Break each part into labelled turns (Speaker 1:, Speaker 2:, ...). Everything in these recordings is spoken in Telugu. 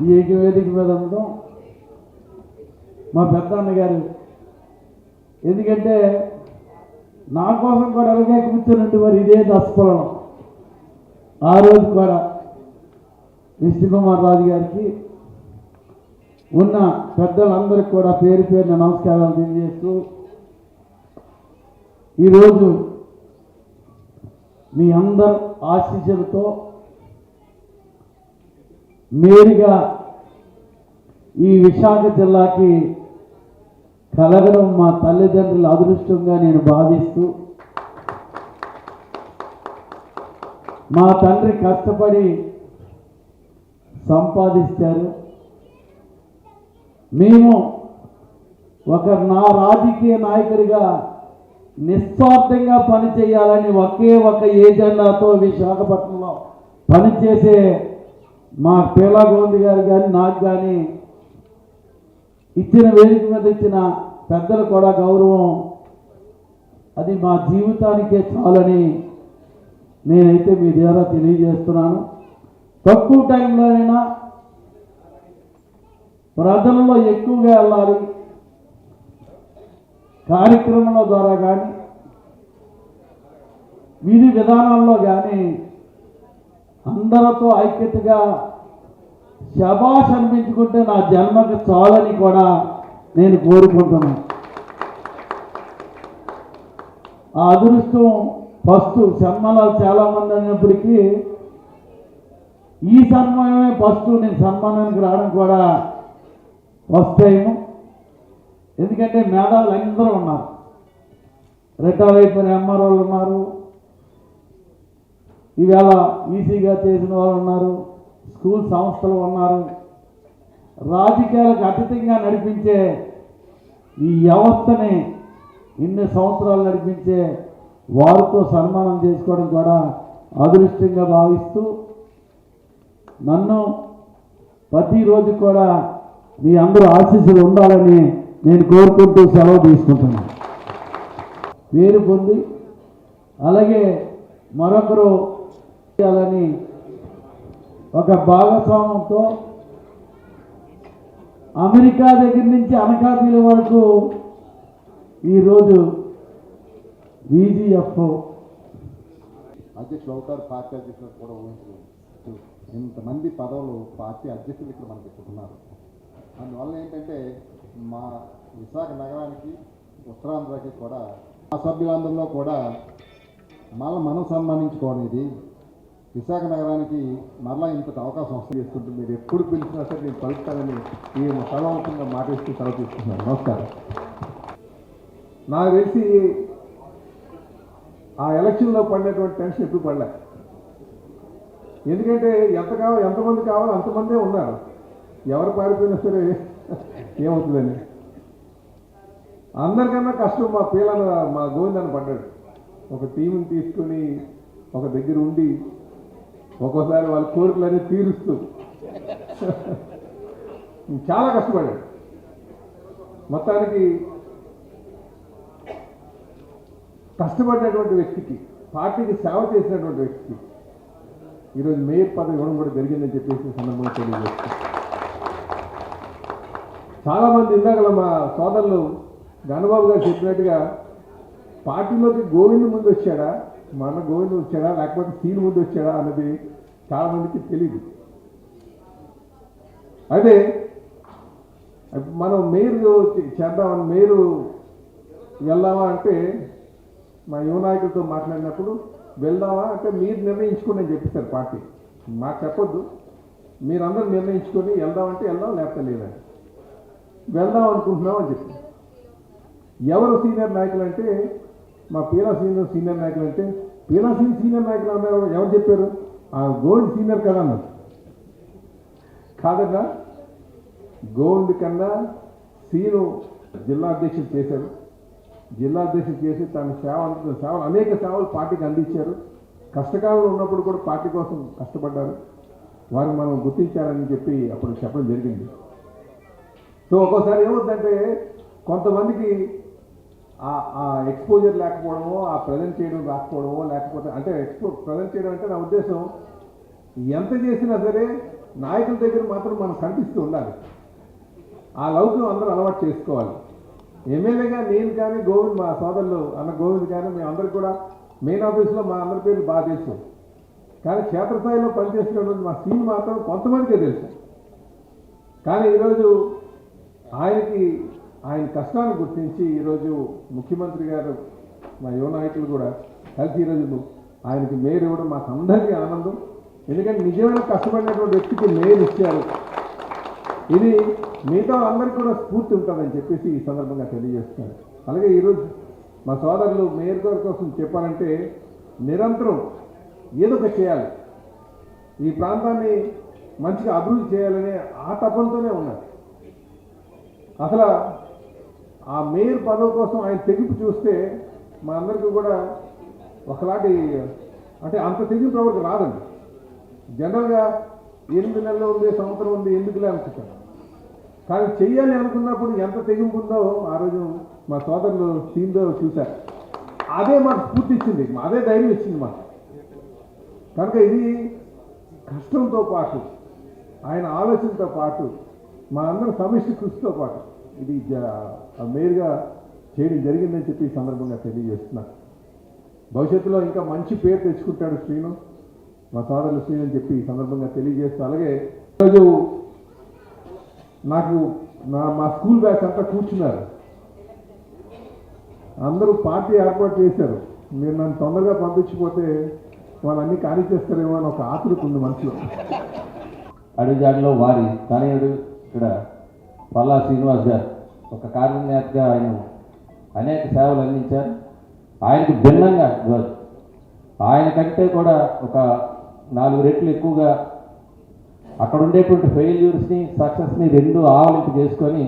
Speaker 1: ఈ వేదిక మీద ఉండడం మా పెద్దన్న గారు, ఎందుకంటే నా కోసం కూడా అలాగే కూర్చొని వారు ఇదే దశపలనం. ఆ రోజు కూడా విష్ణుకుమార్ రాజు గారికి ఉన్న పెద్దలందరికీ కూడా పేరు పేరున నమస్కారాలు తెలియజేస్తూ ఈరోజు మీ అందరి ఆశీస్సులతో నేరుగా ఈ విశాఖ జిల్లాకి కలగడం మా తల్లిదండ్రుల అదృష్టంగా నేను భావిస్తూ, మా తండ్రి కష్టపడి సంపాదించారు. మేము నా రాజకీయ నాయకుడిగా నిస్వార్థంగా పనిచేయాలని ఒకే ఒక ఏజెండాతో విశాఖపట్నంలో పనిచేసే మా పేలా గోవింద్ గారు కానీ నాకు కానీ ఇచ్చిన వేదిక మీద ఇచ్చిన పెద్దలు కూడా గౌరవం, అది మా జీవితానికే చాలని నేనైతే మీ ద్వారా తెలియజేస్తున్నాను. తక్కువ టైంలోనైనా ప్రజల్లో ఎక్కువగా వెళ్ళాలి, కార్యక్రమాల ద్వారా కానీ విధి విధానాల్లో కానీ అందరితో ఐక్యతగా శభాష్ అనిపించుకుంటే నా జన్మకు చాలని కూడా నేను కోరుకుంటున్నాను. ఆ అదృష్టం ఫస్ట్ సన్మానాలు చాలామంది అయినప్పటికీ ఈ సన్మానమే ఫస్ట్. నేను సన్మానానికి రావడం కూడా ఫస్ట్ టైము. ఎందుకంటే మేధావులు అందరూ ఉన్నారు, రిటైర్ అయిపోయిన ఎంఆర్ఓలు ఉన్నారు, ఈవేళ ఈసీగా చేసిన వాళ్ళు ఉన్నారు, స్కూల్ సంస్థలు ఉన్నారు, రాజకీయాలకు అతీతంగా నడిపించే ఈ వ్యవస్థని ఇన్ని సంవత్సరాలు నడిపించే వారితో సన్మానం చేసుకోవడం కూడా అదృష్టంగా భావిస్తూ, నన్ను ప్రతిరోజు కూడా మీ అందరూ ఆశీస్సులు ఉండాలని నేను కోరుకుంటూ సెలవు తీసుకుంటున్నాను. పేరు పొంది అలాగే మరొకరు చేయాలని ఒక భాగస్వామ్యంతో అమెరికా దగ్గర నుంచి అనకాపల్లి వరకు ఈరోజు VGF
Speaker 2: అధ్యక్షులు అవుతారు. పార్టీ అధ్యక్షులు కూడా ఊహించలేదు. ఇంతమంది పదవులు పార్టీ అధ్యక్షులు ఇక్కడ మనకి ఉన్నారు. అందువల్ల ఏంటంటే మా విశాఖ నగరానికి ఉత్తరాంధ్రకి కూడా ఆ సభ్యులందరిలో కూడా మనం సన్మానించుకోవడం, ఇది విశాఖ నగరానికి మరలా ఇంతటి అవకాశం వస్తుంది చేసుకుంటూ మీరు ఎప్పుడు పిలిచినా సరే నేను పలుకుతానని ఈ సర్వవంతంగా మాటిస్తూ సెలవు తీసుకుంటున్నాను. నమస్కారం. నాకు తెలిసి ఆ ఎలక్షన్లో పడినటువంటి టెన్షన్ ఎప్పుడు పడలే. ఎందుకంటే ఎంతమంది కావాలో అంతమందే ఉన్నారు. ఎవరు పారిపోయినా సరే ఏమవుతుందని అందరికన్నా కష్టం మా గోవిందని పడ్డాడు. ఒక టీంని తీసుకుని ఒక దగ్గర ఉండి ఒక్కోసారి వాళ్ళ కోరికలన్నీ తీరుస్తూ చాలా కష్టపడ్డాడు. మొత్తానికి కష్టపడినటువంటి వ్యక్తికి, పార్టీకి సేవ చేసినటువంటి వ్యక్తికి ఈరోజు మేయర్ పదవి ఇవ్వడం కూడా జరిగిందని చెప్పేసి సందర్భంగా తెలియజేస్తాను. చాలామంది ఇందాక మా సోదరులు గణబాబు గారు చెప్పినట్టుగా పార్టీలోకి గోవింద్ ముందు వచ్చాడా, మన గోవింద్ వచ్చాడా, లేకపోతే సీన్ ముందు వచ్చాడా అన్నది చాలామందికి తెలియదు. అదే మనం మేయర్ చేద్దామని మేయర్ వెళ్దామా అంటే మా యువ నాయకులతో మాట్లాడినప్పుడు వెళ్దామా అంటే మీరు నిర్ణయించుకోండి అని చెప్పేశారు. పార్టీ మాకు చెప్పొద్దు, మీరందరూ నిర్ణయించుకొని వెళ్దామంటే వెళ్దాం, లేకపోతే లేదని. వెళ్దాం అనుకుంటున్నాం అని చెప్పి ఎవరు సీనియర్ నాయకులు అంటే మా పీలా సీనియర్ నాయకులు అంటే పీలా సీనియర్ నాయకులు అన్నారు. ఎవరు చెప్పారు? ఆ గోవింద్ సీనియర్ కదా అన్నారు. కాదన్నా, గోవింద్ కన్నా సీను జిల్లా అధ్యక్షులు చేశారు. జిల్లా అధ్యక్షులు చేసి తన సేవలు అనేక సేవలు పార్టీకి అందించారు. కష్టకాలంలో ఉన్నప్పుడు కూడా పార్టీ కోసం కష్టపడ్డారు. వారిని మనం గుర్తించాలని చెప్పి అప్పుడు చెప్పడం జరిగింది. సో ఒక్కోసారి ఏమవుతుందంటే కొంతమందికి ఆ ఎక్స్పోజర్ లేకపోవడమో, ఆ ప్రజెంట్ చేయడం రాకపోవడమో, లేకపోతే అంటే ప్రజెంట్ చేయడం అంటే నా ఉద్దేశం ఎంత చేసినా సరే నాయకుల దగ్గర మాత్రం మనం కనిపిస్తూ ఉండాలి. ఆ లౌక్యం అందరూ అలవాటు చేసుకోవాలి. ఎమ్మెల్యేగా నేను కానీ గోవింద్ మా సోదరులు అన్న గోవింద్ కానీ మేము అందరికి కూడా మెయిన్ ఆఫీస్లో మా అందరి పేర్లు బాగా తెలుసు. కానీ క్షేత్రస్థాయిలో పనిచేస్తున్నటువంటి మా సీన్ మాత్రం కొంతమందికే తెలుసు. కానీ ఈరోజు ఆయన కష్టాన్ని గుర్తించి ఈరోజు ముఖ్యమంత్రి గారు మా యువ నాయకులు కూడా కలిసి ఈరోజు ఆయనకి మేయర్ ఇవ్వడం మాకు అందరికీ ఆనందం. ఎందుకంటే నిజమైన కష్టపడినటువంటి వ్యక్తికి మేయర్ ఇచ్చారు. ఇది మిగతా అందరికీ కూడా స్ఫూర్తి ఉంటుందని చెప్పేసి ఈ సందర్భంగా తెలియజేస్తున్నాను. అలాగే ఈరోజు మా సోదరులు మేయర్ గారి కోసం చెప్పాలంటే నిరంతరం ఏదో ఒకటి చేయాలి, ఈ ప్రాంతాన్ని మంచిగా అభివృద్ధి చేయాలనే ఆ తపంతోనే ఉన్నారు. అసలు ఆ మేయర్ పదవి కోసం ఆయన తెగింపు చూస్తే మా అందరికీ కూడా ఒకలాంటి అంటే అంత తెగింపు ఎవరికి రాదండి. జనరల్గా 8 నెలలు ఉంది, సంవత్సరం ఉంది, ఎందుకులే అనుకుంటాను. కానీ చెయ్యాలి అనుకున్నప్పుడు ఎంత తెగింపు ఉందో ఆ రోజు మా సోదరులు సీన్లో చూశారు. అదే మాకు స్ఫూర్తి ఇచ్చింది, అదే ధైర్యం ఇచ్చింది మాకు. కనుక ఇది కష్టంతో పాటు ఆయన ఆలోచనతో పాటు మా అందరి సమిష్టి కృషితో పాటు ఇది మేరుగా చేయడం జరిగిందని చెప్పి ఈ సందర్భంగా తెలియజేస్తున్నాను. భవిష్యత్తులో ఇంకా మంచి పేరు తెచ్చుకుంటాడు శ్రీను, మా సోదరులు శ్రీను అని చెప్పి ఈ సందర్భంగా తెలియజేస్తూ, అలాగే ఈరోజు నాకు మా స్కూల్ బ్యాచ్ అంతా కూర్చున్నారు. అందరూ పార్టీ ఏర్పాటు చేశారు. మీరు నన్ను తొందరగా పంపించిపోతే వాళ్ళు అన్నీ కానిచేస్తారేమో అని ఒక ఆతృత ఉంది మనసులో.
Speaker 1: అడుగుజాడలో వారి తనయుడు ఇక్కడ పల్లా శ్రీనివాస్ గారు ఒక కార్యనేతగా ఆయన అనేక సేవలు అందించారు. ఆయనకు భిన్నంగా ఆయన కంటే కూడా ఒక 4 రెట్లు ఎక్కువగా అక్కడ ఉండేటువంటి ఫెయిల్యూర్స్ని సక్సెస్ని రెండు ఆవలింపు చేసుకొని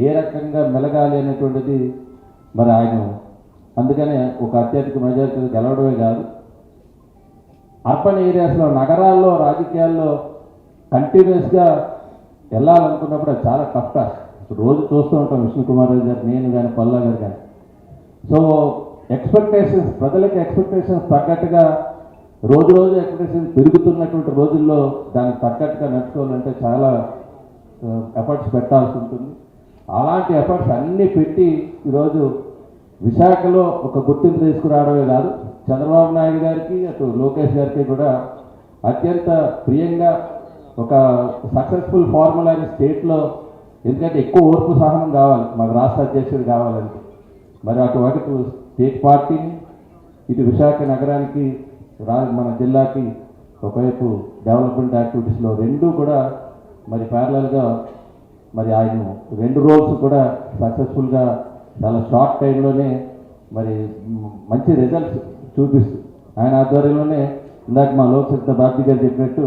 Speaker 1: ఏ రకంగా మెలగాలి అనేటువంటిది మరి ఆయన అందుకనే ఒక అత్యధిక మెజారిటీ గెలవడమే కాదు, అర్బన్ ఏరియాస్లో నగరాల్లో రాజకీయాల్లో కంటిన్యూస్గా వెళ్ళాలనుకున్నప్పుడు అది చాలా టఫ్ టాస్క్. రోజు చూస్తూ ఉంటాం విష్ణుకుమార్ రాజు గారు, నేను కానీ పల్లా గారు కానీ. సో ఎక్స్పెక్టేషన్స్, ప్రజలకి ఎక్స్పెక్టేషన్స్ తగ్గట్టుగా రోజు ఎక్స్పెక్టేషన్స్ పెరుగుతున్నటువంటి రోజుల్లో దానికి తగ్గట్టుగా నడుచుకోవాలంటే చాలా ఎఫర్ట్స్ పెట్టాల్సి ఉంటుంది. అలాంటి ఎఫర్ట్స్ అన్నీ పెట్టి ఈరోజు విశాఖలో ఒక గుర్తింపు తీసుకురావడమే కాదు, చంద్రబాబు నాయుడు గారికి అటు లోకేష్ గారికి కూడా అత్యంత ప్రియంగా ఒక సక్సెస్ఫుల్ ఫార్ములాని స్టేట్లో, ఎందుకంటే ఎక్కువ ఓర్పు సహనం కావాలి మాకు రాష్ట్ర అధ్యక్షుడు కావాలంటే. మరి అటు స్టేట్ పార్టీని, ఇటు విశాఖ నగరానికి మన జిల్లాకి ఒకవైపు డెవలప్మెంట్ యాక్టివిటీస్లో రెండూ కూడా మరి ప్యారలల్గా మరి ఆయన 2 రోల్స్ కూడా సక్సెస్ఫుల్గా చాలా షార్ట్ టైంలోనే మరి మంచి రిజల్ట్స్ చూపిస్తూ ఆయన ఆధ్వర్యంలోనే ఇందాక మా లోక్సత్తా బాబ్జీ గారు చెప్పినట్టు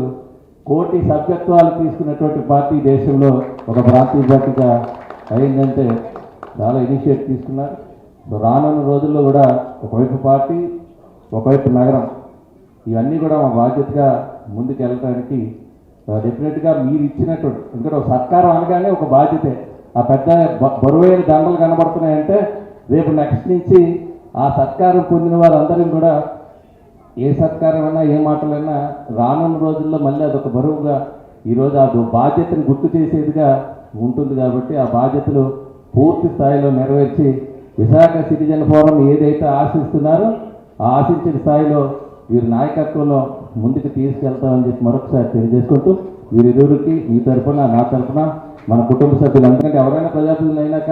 Speaker 1: కోటి సభ్యత్వాలు తీసుకున్నటువంటి పార్టీ దేశంలో ఒక ప్రాంతీయ పార్టీగా అయిందంటే చాలా ఇనిషియేటివ్ తీసుకున్నారు. సో రానున్న రోజుల్లో కూడా ఒకవైపు పార్టీ, ఒకవైపు నగరం, ఇవన్నీ కూడా మా బాధ్యతగా ముందుకు వెళ్ళడానికి డెఫినెట్గా మీరు ఇచ్చినటువంటి, ఎందుకంటే ఒక సత్కారం అనగానే ఒక బాధ్యతే. ఆ పెద్ద బరువైన దండలు కనబడుతున్నాయంటే రేపు నెక్స్ట్ నుంచి ఆ సత్కారం పొందిన వారందరం కూడా ఏ సత్కారం అయినా ఏ మాటలైనా రానున్న రోజుల్లో మళ్ళీ అదొక బరువుగా ఈరోజు అది బాధ్యతను గుర్తు చేసేదిగా ఉంటుంది. కాబట్టి ఆ బాధ్యతలు పూర్తి స్థాయిలో నెరవేర్చి విశాఖ సిటిజన్ ఫోరం ఏదైతే ఆశిస్తున్నారో ఆ ఆశించిన స్థాయిలో వీరి నాయకత్వంలో ముందుకు తీసుకెళ్తామని చెప్పి మరొకసారి తెలియజేసుకుంటూ వీరిరువురికి మీ తరఫున నా తరఫున మన కుటుంబ సభ్యులు, ఎందుకంటే ఎవరైనా ప్రజాప్రతినిధులు అయినాక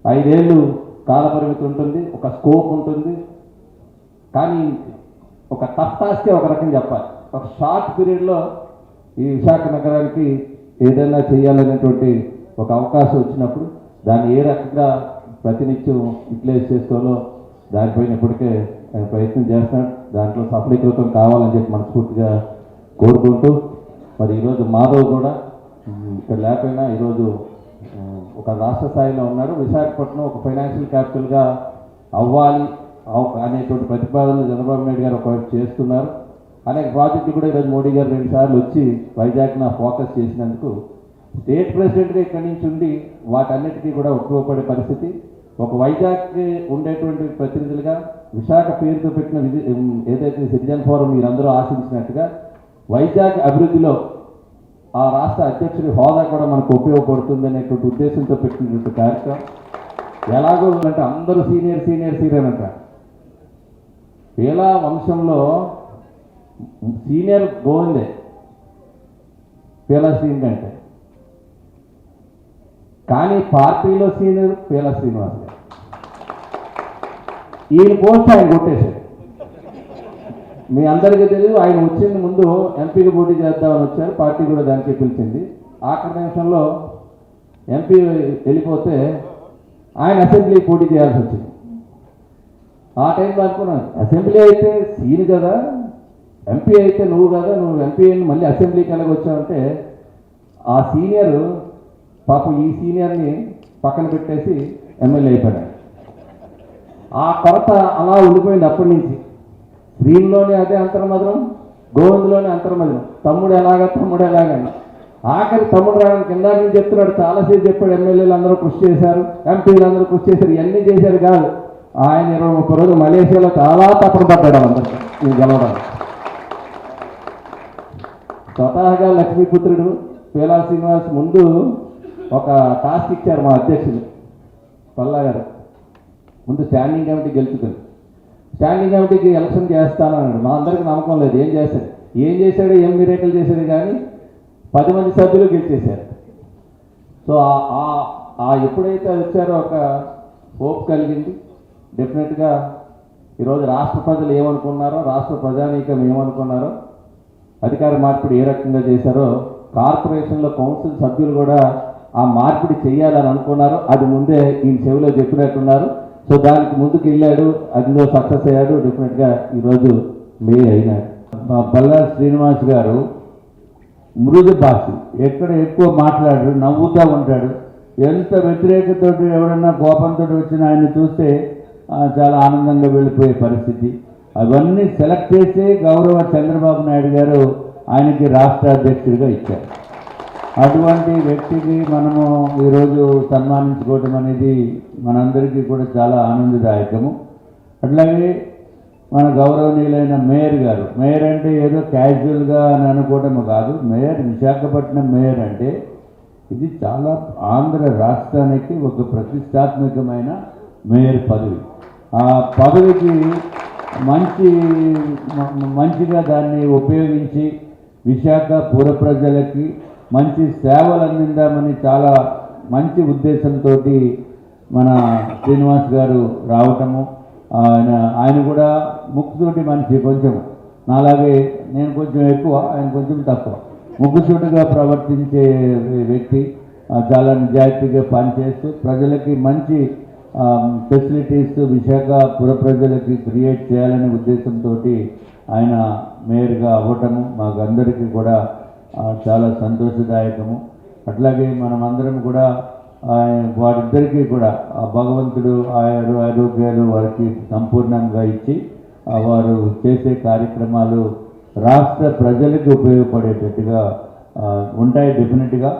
Speaker 1: 5 ఏళ్ళు కాలపరిమితి ఉంటుంది, ఒక స్కోప్ ఉంటుంది. కానీ ఒక టఫ్ టాస్కే ఒక రకం చెప్పాలి. ఒక షార్ట్ పీరియడ్లో ఈ విశాఖ నగరానికి ఏదైనా చేయాలనేటువంటి ఒక అవకాశం వచ్చినప్పుడు దాన్ని ఏ రకంగా ప్రతినిత్యం యూటిలైజ్ చేసుకోవాలో దానిపైన ఇప్పటికే ఆయన ప్రయత్నం చేస్తున్నాడు. దాంట్లో సఫలీకృతం కావాలని చెప్పి మనస్ఫూర్తిగా కోరుకుంటూ, మరి ఈరోజు మాధవ్ కూడా ఇక్కడ లేకపోయినా ఈరోజు ఒక రాష్ట్ర స్థాయిలో ఉన్నాడు. విశాఖపట్నం ఒక ఫైనాన్షియల్ క్యాపిటల్గా అవ్వాలి అనేటువంటి ప్రతిపాదనలు చంద్రబాబు నాయుడు గారు ఒకవైపు చేస్తున్నారు. అనేక ప్రాజెక్టులు కూడా ఈరోజు మోడీ గారు 2 సార్లు వచ్చి వైజాగ్న ఫోకస్ చేసినందుకు స్టేట్ ప్రెసిడెంట్గా ఇక్కడి నుంచి ఉండి వాటన్నిటికీ కూడా ఉపయోగపడే పరిస్థితి. ఒక వైజాగ్కి ఉండేటువంటి ప్రతినిధులుగా విశాఖ పేరుతో పెట్టిన ఏదైతే సిటిజన్ ఫోరం మీరందరూ ఆశించినట్టుగా వైజాగ్ అభివృద్ధిలో ఆ రాష్ట్ర అధ్యక్షుడి హోదా కూడా మనకు ఉపయోగపడుతుంది అనేటువంటి ఉద్దేశంతో పెట్టినటువంటి కార్యక్రమం. ఎలాగో అంటే అందరూ సీనియర్ అంట. పేలా వంశంలో సీనియర్ గోవిందే పేలా సీనియర్ అంటే, కానీ పార్టీలో సీనియర్ పేలా శ్రీనివాస్ గారు. ఈయన పోస్ట్ ఆయన కొట్టేశారు. మీ అందరికీ తెలియదు, ఆయన వచ్చింది ముందు ఎంపీకి పోటీ చేద్దామని వచ్చారు, పార్టీ కూడా దానికి పిలిచింది. ఆఖరి నిమిషంలో ఎంపీ వెళ్ళిపోతే ఆయన అసెంబ్లీ పోటీ చేయాల్సి వచ్చింది. ఆ టైంలో అనుకున్నాను, అసెంబ్లీ అయితే సీన్ కదా, ఎంపీ అయితే నువ్వు కదా, నువ్వు ఎంపీ అని మళ్ళీ అసెంబ్లీకి వెళ్ళగొచ్చావంటే ఆ సీనియర్ పాపం ఈ సీనియర్ని పక్కన పెట్టేసి ఎమ్మెల్యే అయిపోయాడు. ఆ కొరత అలా ఉండిపోయింది అప్పటి నుంచి. శ్రీలోనే అదే అంతర్మధురం, గోవిందులోనే అంతర్మధురం. తమ్ముడు ఎలాగని ఆఖరి తమ్ముడు రావడానికి కిందాక నుంచి చెప్తున్నాడు, చాలాసేపు చెప్పాడు. ఎమ్మెల్యేలు అందరూ కృషి చేశారు, ఎంపీలు అందరూ కృషి చేశారు, ఇవన్నీ చేశారు కాదు. ఆయన 20-30 రోజులు మలేషియాలో చాలా తపన పడ్డాడు అందరికీ ఇది గెలవడానికి. స్వతహాగా లక్ష్మీపుత్రుడు పేలా శ్రీనివాస్ ముందు ఒక టాస్క్ ఇచ్చారు మా అధ్యక్షులు పల్లా గారు. ముందు స్టాండింగ్ కమిటీ గెలుచుకుంది. స్టాండింగ్ కమిటీకి ఎలక్షన్ చేస్తానన్నాడు. మా అందరికీ నమ్మకం లేదు. ఏం చేశాడు ఏం మిరేకల్ చేశాడు కానీ 10 మంది సభ్యులు గెలిచేశారు. సో ఎప్పుడైతే వచ్చారో ఒక హోప్ కలిగింది. డెఫినెట్గా ఈరోజు రాష్ట్ర ప్రజలు ఏమనుకున్నారో, రాష్ట్ర ప్రజానీకం ఏమనుకున్నారో, అధికార మార్పిడి ఏ రకంగా చేశారో, కార్పొరేషన్లో కౌన్సిల్ సభ్యులు కూడా ఆ మార్పిడి చేయాలని అనుకున్నారు. అది ముందే ఈయన చెవిలో చెప్పినట్టున్నారు. సో దానికి ముందుకు వెళ్ళాడు, అందులో సక్సెస్ అయ్యాడు. డెఫినెట్గా ఈరోజు మేయర్ అయినాడు. బల్లా శ్రీనివాస్ గారు మృదు భాష, ఎక్కడ ఎక్కువ మాట్లాడు, నవ్వుతూ ఉంటాడు. ఎంత వ్యతిరేకతోటి ఎవరన్నా కోపంతో వచ్చిన ఆయన చూస్తే చాలా ఆనందంగా వెళ్ళిపోయే పరిస్థితి. అవన్నీ సెలెక్ట్ చేసి గౌరవ చంద్రబాబు నాయుడు గారు ఆయనకి రాష్ట్ర అధ్యక్షుడిగా ఇచ్చారు. అటువంటి వ్యక్తికి మనము ఈరోజు సన్మానించుకోవడం అనేది మనందరికీ కూడా చాలా ఆనందదాయకము. అట్లాగే మన గౌరవనీయులైన మేయర్ గారు, మేయర్ అంటే ఏదో క్యాజువల్గా అని అనుకోవటం కాదు. మేయర్, విశాఖపట్నం మేయర్ అంటే ఇది చాలా ఆంధ్ర రాష్ట్రానికి ఒక ప్రతిష్టాత్మకమైన మేయర్ పదవి. ఆ పదవికి మంచిగా దాన్ని ఉపయోగించి విశాఖ పుర ప్రజలకి మంచి సేవలు అందిద్దామని చాలా మంచి ఉద్దేశంతో మన శ్రీనివాస్ గారు రావటము. ఆయన కూడా ముక్కుతోటి మనిషి, కొంచెం నాలాగే, నేను కొంచెం ఎక్కువ, ఆయన కొంచెం తక్కువ. ముక్కుసూటిగా ప్రవర్తించే వ్యక్తి, చాలా నిజాయితీగా పనిచేస్తూ ప్రజలకి మంచి ఫెసిలిటీస్ విశాఖ పుర ప్రజలకి క్రియేట్ చేయాలనే ఉద్దేశంతో ఆయన మేయర్గా అవ్వటము మాకు అందరికీ కూడా చాలా సంతోషదాయకము. అట్లాగే మనమందరం కూడా వారిద్దరికీ కూడా భగవంతుడు ఆరోగ్యాలు వారికి సంపూర్ణంగా ఇచ్చి వారు చేసే కార్యక్రమాలు రాష్ట్ర ప్రజలకు ఉపయోగపడేటట్టుగా ఉంటాయి డెఫినెట్గా.